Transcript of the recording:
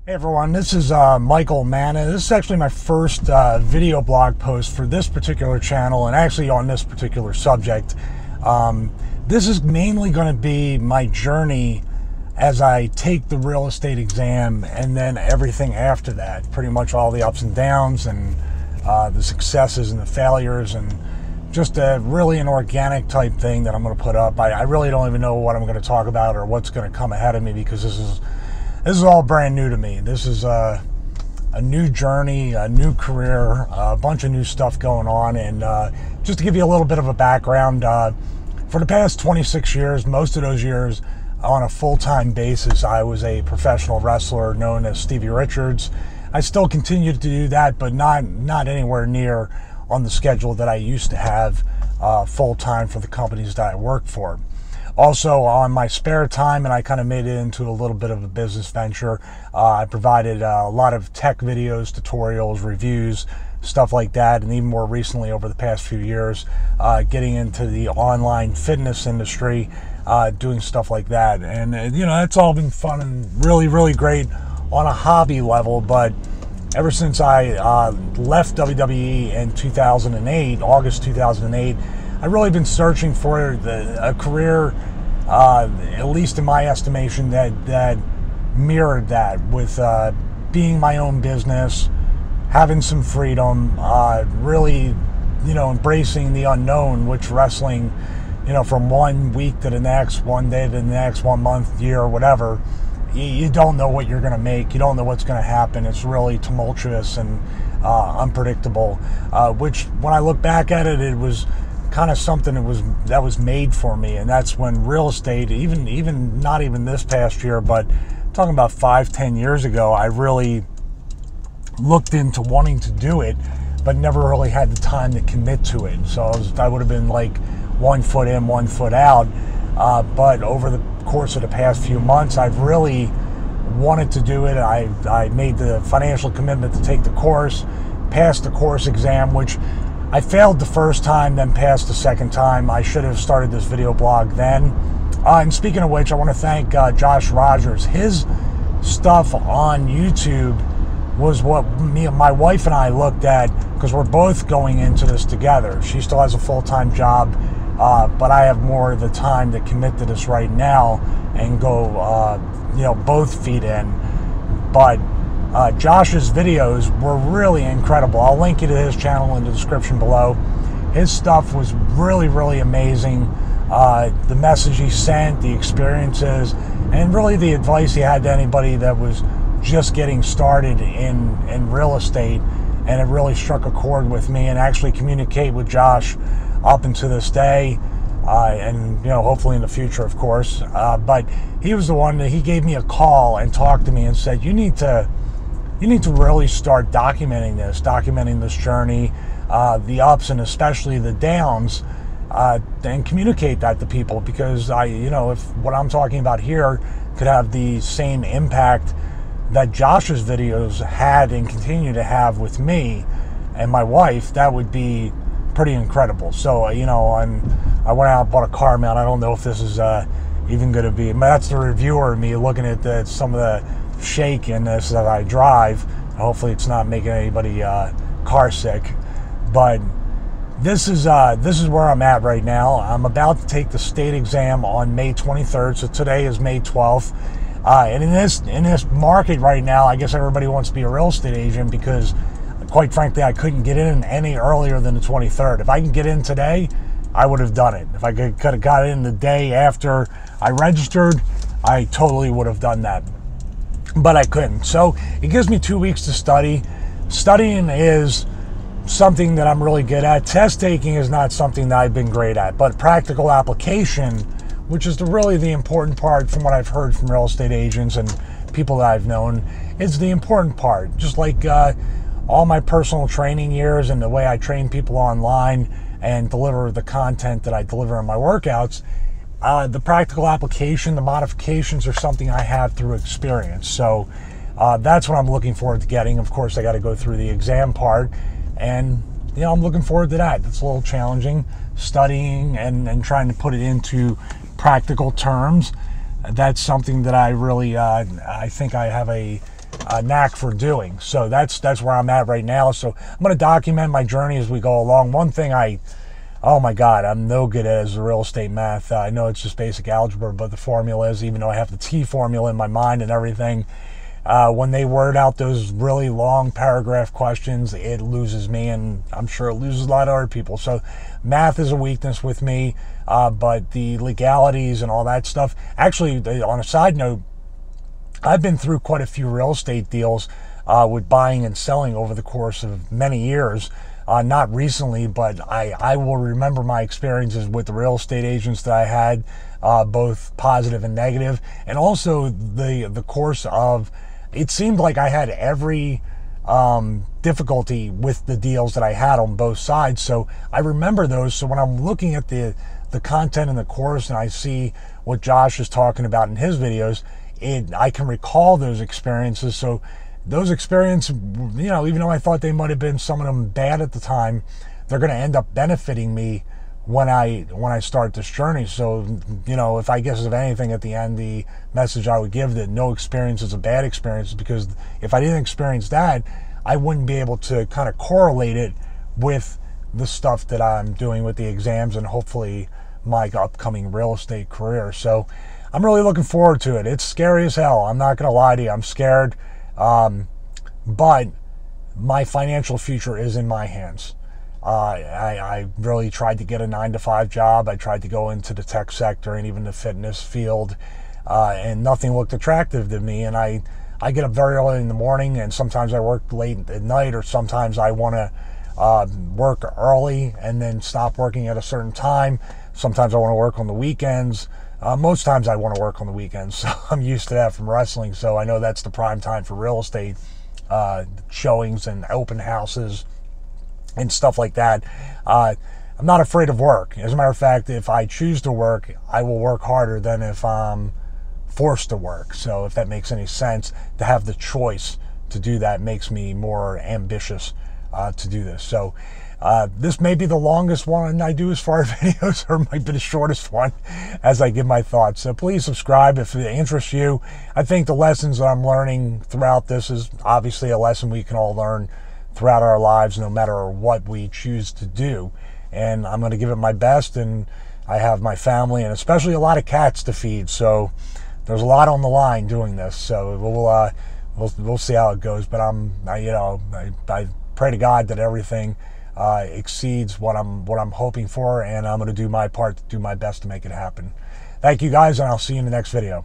Hey everyone, this is Michael Manna. This is actually my first video blog post for this particular channel and actually on this particular subject. This is mainly going to be my journey as I take the real estate exam and then everything after that. Pretty much all the ups and downs and the successes and the failures, and just really an organic type thing that I'm going to put up. I really don't even know what I'm going to talk about or what's going to come ahead of me, because this is all brand new to me. This is a new journey, a new career, a bunch of new stuff going on. And just to give you a little bit of a background, for the past 26 years, most of those years on a full-time basis, I was a professional wrestler known as Stevie Richards. I still continue to do that, but not anywhere near on the schedule that I used to have full-time for the companies that I work for. Also, on my spare time, and I kind of made it into a little bit of a business venture, I provided a lot of tech videos, tutorials, reviews, stuff like that. And even more recently, over the past few years, getting into the online fitness industry, doing stuff like that. And, it's all been fun and really, really great on a hobby level. But ever since I left WWE in 2008, August 2008, I've really been searching for a career, at least in my estimation, that mirrored that, with being my own business, having some freedom, really, embracing the unknown, which wrestling, from one week to the next, one day to the next, 1 month, year, whatever, you don't know what you're going to make. You don't know what's going to happen. It's really tumultuous and unpredictable, which when I look back at it, it was kind of something that was made for me. And that's when real estate, even not even this past year, but talking about 5-10 years ago, I really looked into wanting to do it, but never really had the time to commit to it. So I would have been like 1 foot in, 1 foot out. But over the course of the past few months, I've really wanted to do it. I made the financial commitment to take the course, passed the course exam, which I failed the first time, then passed the second time. I should have started this video blog then. And speaking of which, I want to thank Josh Rogers. His stuff on YouTube was what my wife and I looked at, because we're both going into this together. She still has a full-time job, but I have more of the time to commit to this right now and go, both feet in. But Josh's videos were really incredible. I'll link you to his channel in the description below. His stuff was really, really amazing. The message he sent, the experiences, and really the advice he had to anybody that was just getting started in real estate. And it really struck a chord with me, and actually communicate with Josh up until this day. And hopefully in the future, of course. But he was the one that he gave me a call and talked to me and said, you need to really start documenting this journey, the ups and especially the downs, and communicate that to people, because if what I'm talking about here could have the same impact that Josh's videos had and continue to have with me and my wife, that would be pretty incredible. So, I went out and bought a car mount. I don't know if this is even going to be, that's the reviewer of me looking at some of the shake in this that I drive. Hopefully it's not making anybody car sick. But this is where I'm at right now. I'm about to take the state exam on May 23rd. So today is May 12th. And in this market right now, I guess everybody wants to be a real estate agent, because quite frankly, I couldn't get in any earlier than the 23rd. If I can get in today, I would have done it. If I could have got in the day after I registered, I totally would have done that. But I couldn't. So it gives me 2 weeks to study. Studying is something that I'm really good at. Test taking is not something that I've been great at. But practical application, which is really the important part from what I've heard from real estate agents and people that I've known, is the important part. Just like all my personal training years and the way I train people online and deliver the content that I deliver in my workouts, the practical application, the modifications are something I have through experience. So that's what I'm looking forward to getting. Of course, I got to go through the exam part, and I'm looking forward to that. It's a little challenging, studying and trying to put it into practical terms. That's something that I really, I think I have a knack for doing. So that's where I'm at right now. So I'm going to document my journey as we go along. One thing oh my God, I'm no good at is the real estate math. I know it's just basic algebra, but the formulas, even though I have the T formula in my mind and everything, when they word out those really long paragraph questions, it loses me, and I'm sure it loses a lot of other people. So math is a weakness with me, but the legalities and all that stuff. Actually, on a side note, I've been through quite a few real estate deals with buying and selling over the course of many years. Not recently, but I will remember my experiences with the real estate agents that I had, both positive and negative, and also the course of, it seemed like I had every difficulty with the deals that I had on both sides. So I remember those. So when I'm looking at the content in the course and I see what Josh is talking about in his videos, I can recall those experiences. So those experiences, even though I thought they might have been, some of them bad at the time, they're going to end up benefiting me when I start this journey. So, if I guess if anything at the end, the message I would give, that no experience is a bad experience, because if I didn't experience that, I wouldn't be able to kind of correlate it with the stuff that I'm doing with the exams and hopefully my upcoming real estate career. So I'm really looking forward to it. It's scary as hell. I'm not going to lie to you. I'm scared. But my financial future is in my hands. I really tried to get a 9-to-5 job. I tried to go into the tech sector and even the fitness field, and nothing looked attractive to me. And I get up very early in the morning, and sometimes I work late at night, or sometimes I want to work early and then stop working at a certain time. Sometimes I want to work on the weekends. Most times I want to work on the weekends, so I'm used to that from wrestling. So I know that's the prime time for real estate showings and open houses and stuff like that. I'm not afraid of work. As a matter of fact, if I choose to work, I will work harder than if I'm forced to work. So if that makes any sense, to have the choice to do that makes me more ambitious to do this. So this may be the longest one I do as far as videos, or it might be the shortest one as I give my thoughts. So please subscribe if it interests you. I think the lessons that I'm learning throughout this is obviously a lesson we can all learn throughout our lives, no matter what we choose to do. And I'm going to give it my best, and I have my family and especially a lot of cats to feed. So there's a lot on the line doing this. So we'll see how it goes. But I pray to God that everything exceeds what I'm hoping for, and I'm going to do my part to do my best to make it happen. Thank you guys, and I'll see you in the next video.